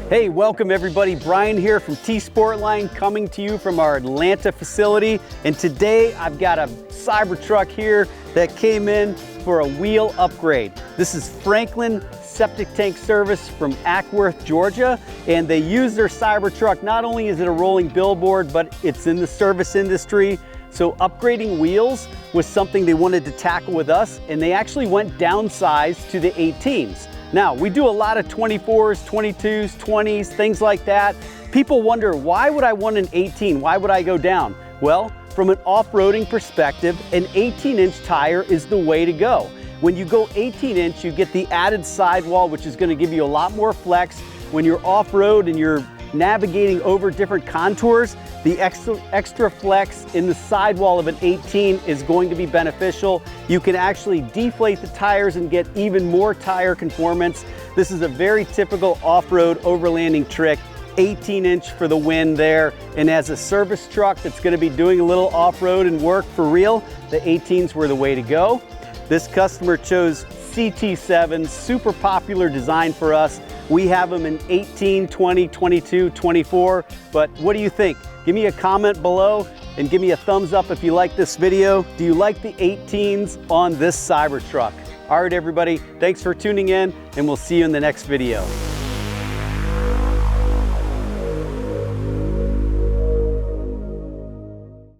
Hey, welcome everybody. Brian here from T-sportline, coming to you from our Atlanta facility. And today I've got a Cybertruck here that came in for a wheel upgrade. This is Franklin Septic Tank Service from Ackworth, Georgia. And they use their Cybertruck. Not only is it a rolling billboard, but it's in the service industry. So upgrading wheels was something they wanted to tackle with us. And they actually went downsized to the 18s. Now, we do a lot of 24s, 22s, 20s, things like that. People wonder, why would I want an 18? Why would I go down? Well, from an off-roading perspective, an 18-inch tire is the way to go. When you go 18-inch, you get the added sidewall, which is going to give you a lot more flex. When you're off-road and you're navigating over different contours, the extra flex in the sidewall of an 18 is going to be beneficial. You can actually deflate the tires and get even more tire conformance. This is a very typical off-road overlanding trick. 18-inch for the win there. And as a service truck that's going to be doing a little off-road and work for real, the 18s were the way to go. This customer chose CT7, super popular design for us. We have them in 18, 20, 22, 24, but what do you think? Give me a comment below and give me a thumbs up if you like this video. Do you like the 18s on this Cybertruck? All right, everybody, thanks for tuning in, and we'll see you in the next video.